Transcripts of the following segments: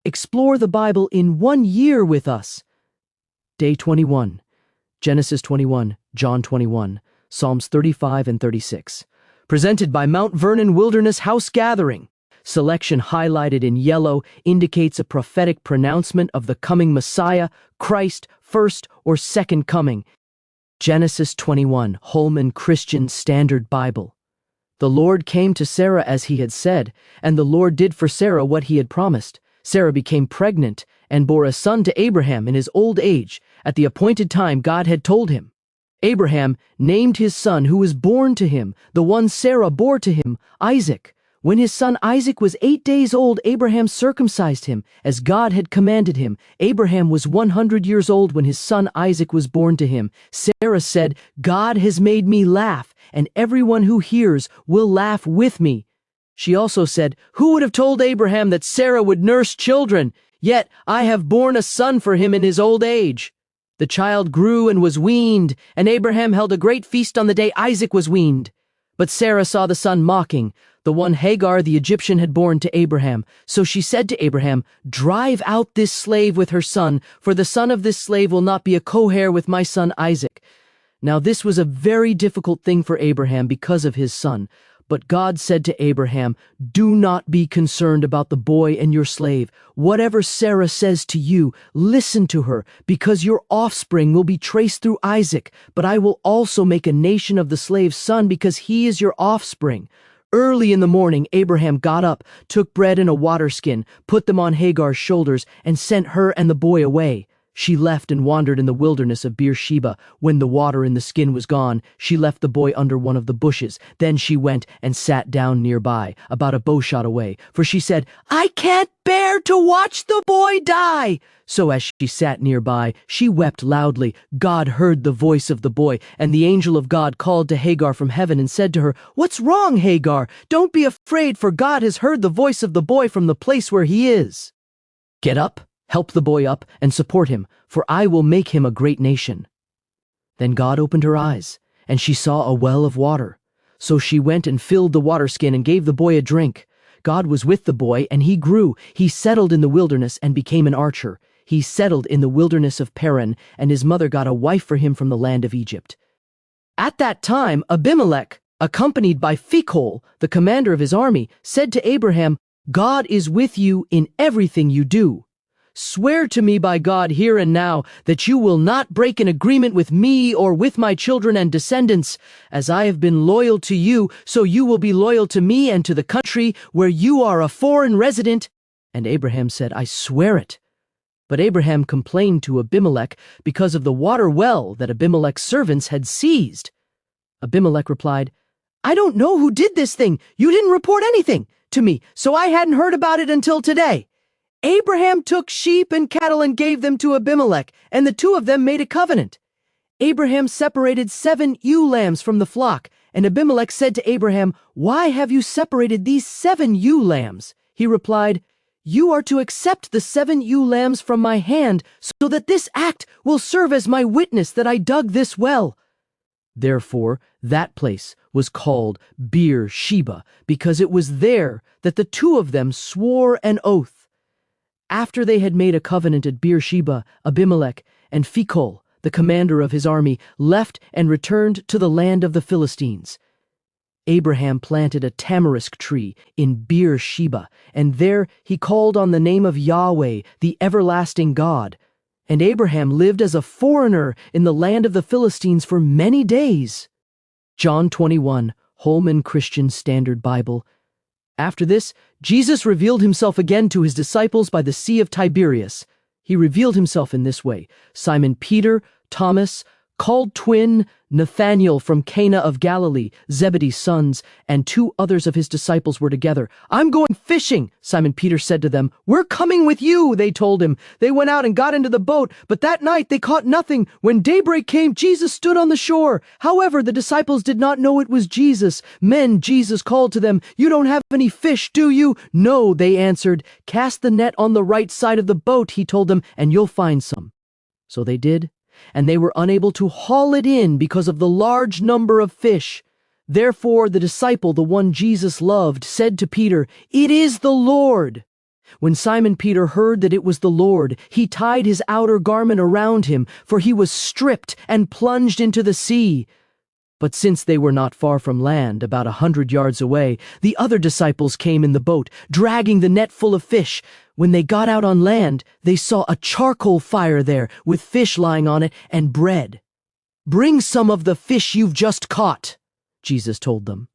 Explore the Bible in 1 year with us. Day 21. Genesis 21, John 21, Psalms 35 and 36. Presented by Mount Vernon Wilderness House Gathering. Selection highlighted in yellow indicates a prophetic pronouncement of the coming Messiah, Christ, first or second coming. Genesis 21, Holman Christian Standard Bible. The Lord came to Sarah as he had said, and the Lord did for Sarah what he had promised. Sarah became pregnant and bore a son to Abraham in his old age, at the appointed time God had told him. Abraham named his son who was born to him, the one Sarah bore to him, Isaac. When his son Isaac was 8 days old, Abraham circumcised him, as God had commanded him. Abraham was 100 years old when his son Isaac was born to him. Sarah said, "God has made me laugh, and everyone who hears will laugh with me." She also said, "Who would have told Abraham that Sarah would nurse children? Yet I have borne a son for him in his old age." The child grew and was weaned, and Abraham held a great feast on the day Isaac was weaned. But Sarah saw the son mocking, the one Hagar the Egyptian had borne to Abraham. So she said to Abraham, "Drive out this slave with her son, for the son of this slave will not be a co-heir with my son Isaac." Now this was a very difficult thing for Abraham because of his son. But God said to Abraham, "Do not be concerned about the boy and your slave. Whatever Sarah says to you, listen to her, because your offspring will be traced through Isaac. But I will also make a nation of the slave's son, because he is your offspring." Early in the morning, Abraham got up, took bread and a water skin, put them on Hagar's shoulders, and sent her and the boy away. She left and wandered in the wilderness of Beersheba. When the water in the skin was gone, she left the boy under one of the bushes. Then she went and sat down nearby, about a bowshot away, for she said, "I can't bear to watch the boy die." So as she sat nearby, she wept loudly. God heard the voice of the boy, and the angel of God called to Hagar from heaven and said to her, "What's wrong, Hagar? Don't be afraid, for God has heard the voice of the boy from the place where he is. Get up. Help the boy up and support him, for I will make him a great nation." Then God opened her eyes, and she saw a well of water. So she went and filled the water skin and gave the boy a drink. God was with the boy, and he grew. He settled in the wilderness and became an archer. He settled in the wilderness of Paran, and his mother got a wife for him from the land of Egypt. At that time, Abimelech, accompanied by Phicol, the commander of his army, said to Abraham, "God is with you in everything you do. Swear to me by God here and now that you will not break an agreement with me or with my children and descendants. As I have been loyal to you, so you will be loyal to me and to the country where you are a foreign resident." And Abraham said, "I swear it." But Abraham complained to Abimelech because of the water well that Abimelech's servants had seized. Abimelech replied, "I don't know who did this thing. You didn't report anything to me, so I hadn't heard about it until today." Abraham took sheep and cattle and gave them to Abimelech, and the two of them made a covenant. Abraham separated 7 ewe lambs from the flock, and Abimelech said to Abraham, "Why have you separated these 7 ewe lambs?" He replied, "You are to accept the 7 ewe lambs from my hand, so that this act will serve as my witness that I dug this well." Therefore, that place was called Beer-sheba, because it was there that the two of them swore an oath. After they had made a covenant at Beersheba, Abimelech and Phicol, the commander of his army, left and returned to the land of the Philistines. Abraham planted a tamarisk tree in Beersheba, and there he called on the name of Yahweh, the everlasting God. And Abraham lived as a foreigner in the land of the Philistines for many days. John 21, Holman Christian Standard Bible. After this, Jesus revealed himself again to his disciples by the Sea of Tiberias. He revealed himself in this way: Simon Peter, Thomas, called twin, Nathanael from Cana of Galilee, Zebedee's sons, and 2 others of his disciples were together. "I'm going fishing," Simon Peter said to them. "We're coming with you," they told him. They went out and got into the boat, but that night they caught nothing. When daybreak came, Jesus stood on the shore. However, the disciples did not know it was Jesus. "Men," Jesus called to them, "you don't have any fish, do you?" "No," they answered. "Cast the net on the right side of the boat," he told them, "and you'll find some." So they did, and they were unable to haul it in because of the large number of fish. Therefore the disciple, the one Jesus loved, said to Peter, "It is the Lord." When Simon Peter heard that it was the Lord, he tied his outer garment around him, for he was stripped, and plunged into the sea. But since they were not far from land, about 100 yards away, the other disciples came in the boat, dragging the net full of fish. When they got out on land, they saw a charcoal fire there, with fish lying on it and bread. "Bring some of the fish you've just caught," Jesus told them.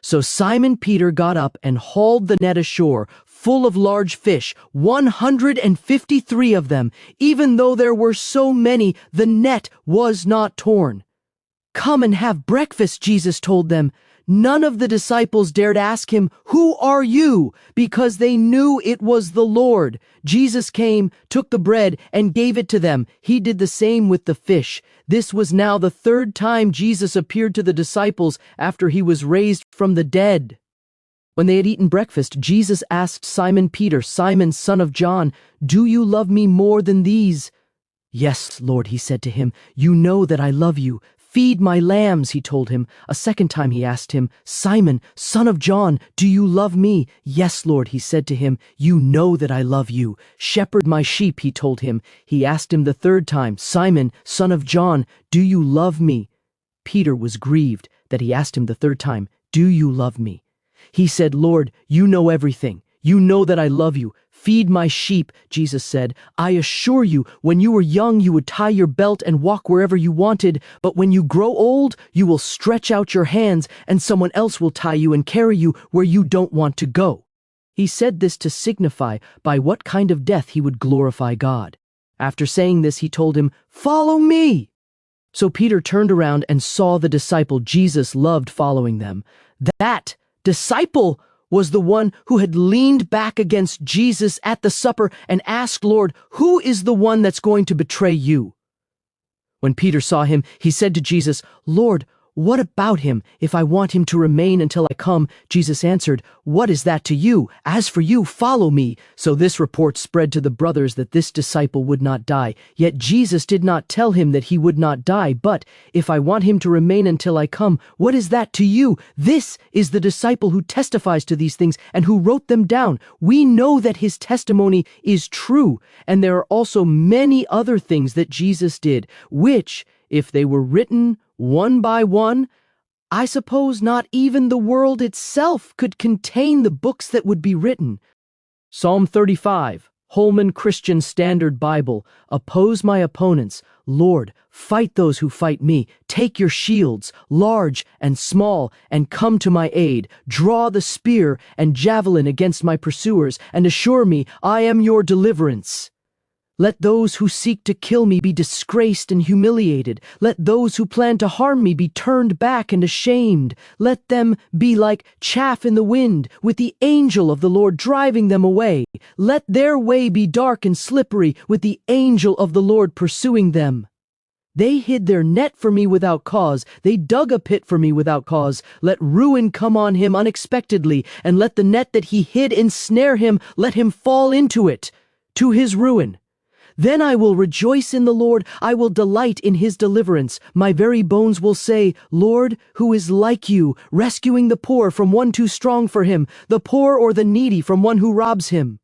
So Simon Peter got up and hauled the net ashore, full of large fish, 153 of them. Even though there were so many, the net was not torn. "Come and have breakfast," Jesus told them. None of the disciples dared ask him, "Who are you?" because they knew it was the Lord. Jesus came, took the bread, and gave it to them. He did the same with the fish. This was now the third time Jesus appeared to the disciples after he was raised from the dead. When they had eaten breakfast, Jesus asked Simon Peter, "Simon, son of John, do you love me more than these?" "Yes, Lord," he said to him, "you know that I love you. Feed my lambs," he told him. A second time he asked him, "Simon, son of John, do you love me?" "Yes, Lord," he said to him, "you know that I love you. Shepherd my sheep," he told him. He asked him the third time, "Simon, son of John, do you love me?" Peter was grieved that he asked him the third time, "Do you love me?" He said, "Lord, you know everything. You know that I love you. Feed my sheep," Jesus said. "I assure you, when you were young, you would tie your belt and walk wherever you wanted. But when you grow old, you will stretch out your hands, and someone else will tie you and carry you where you don't want to go." He said this to signify by what kind of death he would glorify God. After saying this, he told him, "Follow me." So Peter turned around and saw the disciple Jesus loved following them. That disciple was the one who had leaned back against Jesus at the supper and asked, "Lord, who is the one that's going to betray you?" When Peter saw him, he said to Jesus, "Lord, what about him? If I want him to remain until I come," Jesus answered, "What is that to you? As for you, follow me." So this report spread to the brothers that this disciple would not die. Yet Jesus did not tell him that he would not die, but, "If I want him to remain until I come, what is that to you?" This is the disciple who testifies to these things and who wrote them down. We know that his testimony is true, and there are also many other things that Jesus did, which, if they were written one by one, I suppose not even the world itself could contain the books that would be written. Psalm 35, Holman Christian Standard Bible. "Oppose my opponents. Lord, fight those who fight me. Take your shields, large and small, and come to my aid. Draw the spear and javelin against my pursuers, and assure me I am your deliverance. Let those who seek to kill me be disgraced and humiliated. Let those who plan to harm me be turned back and ashamed. Let them be like chaff in the wind, with the angel of the Lord driving them away. Let their way be dark and slippery, with the angel of the Lord pursuing them. They hid their net for me without cause. They dug a pit for me without cause. Let ruin come on him unexpectedly, and let the net that he hid ensnare him. Let him fall into it, to his ruin. Then I will rejoice in the Lord. I will delight in his deliverance. My very bones will say, Lord, who is like you, rescuing the poor from one too strong for him, the poor or the needy from one who robs him.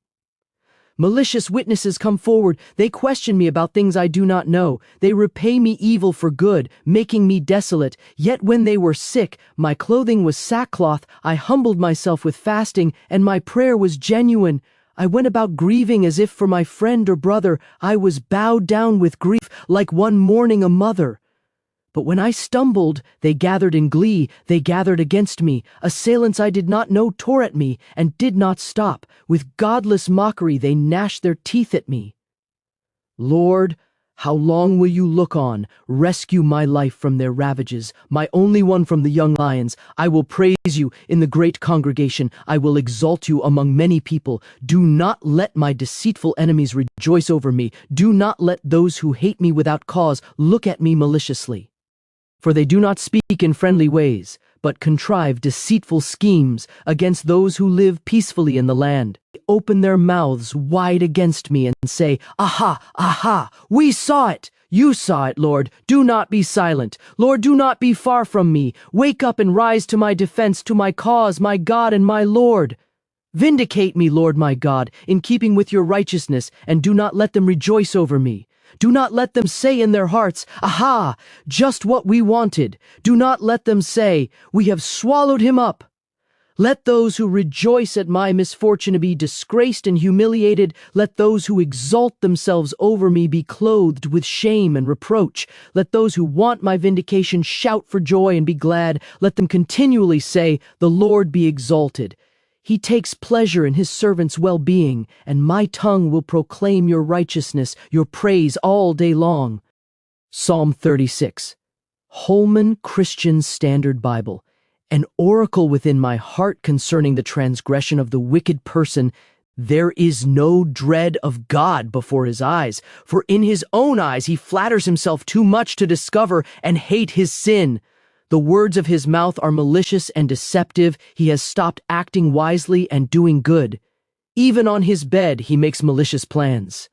Malicious witnesses come forward. They question me about things I do not know. They repay me evil for good, making me desolate. Yet when they were sick, my clothing was sackcloth. I humbled myself with fasting, and my prayer was genuine. I went about grieving as if for my friend or brother. I was bowed down with grief, like one mourning a mother. But when I stumbled, they gathered in glee. They gathered against me. Assailants I did not know tore at me and did not stop. With godless mockery they gnashed their teeth at me. Lord, how long will you look on? Rescue my life from their ravages, my only one from the young lions. I will praise you in the great congregation. I will exalt you among many people. Do not let my deceitful enemies rejoice over me. Do not let those who hate me without cause look at me maliciously. For they do not speak in friendly ways, but contrive deceitful schemes against those who live peacefully in the land. They open their mouths wide against me and say, Aha, aha, we saw it. You saw it, Lord. Do not be silent. Lord, do not be far from me. Wake up and rise to my defense, to my cause, my God and my Lord. Vindicate me, Lord my God, in keeping with your righteousness, and do not let them rejoice over me. Do not let them say in their hearts, Aha, just what we wanted. Do not let them say, We have swallowed him up. Let those who rejoice at my misfortune be disgraced and humiliated. Let those who exalt themselves over me be clothed with shame and reproach. Let those who want my vindication shout for joy and be glad. Let them continually say, The Lord be exalted. He takes pleasure in his servants' well-being, and my tongue will proclaim your righteousness, your praise all day long. Psalm 36. Holman Christian Standard Bible. An oracle within my heart concerning the transgression of the wicked person. There is no dread of God before his eyes, for in his own eyes he flatters himself too much to discover and hate his sin. The words of his mouth are malicious and deceptive. He has stopped acting wisely and doing good. Even on his bed he makes malicious plans.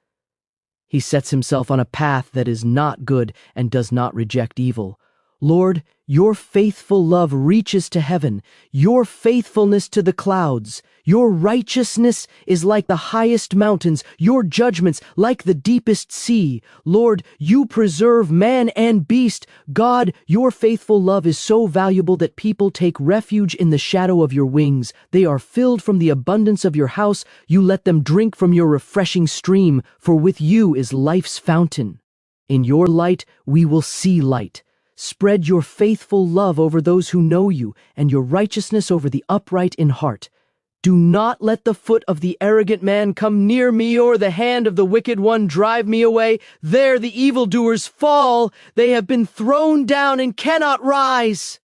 He sets himself on a path that is not good and does not reject evil. Lord, your faithful love reaches to heaven, your faithfulness to the clouds. Your righteousness is like the highest mountains, your judgments like the deepest sea. Lord, you preserve man and beast. God, your faithful love is so valuable that people take refuge in the shadow of your wings. They are filled from the abundance of your house. You let them drink from your refreshing stream, for with you is life's fountain. In your light we will see light. Spread your faithful love over those who know you, and your righteousness over the upright in heart. Do not let the foot of the arrogant man come near me, or the hand of the wicked one drive me away. There the evildoers fall. They have been thrown down and cannot rise.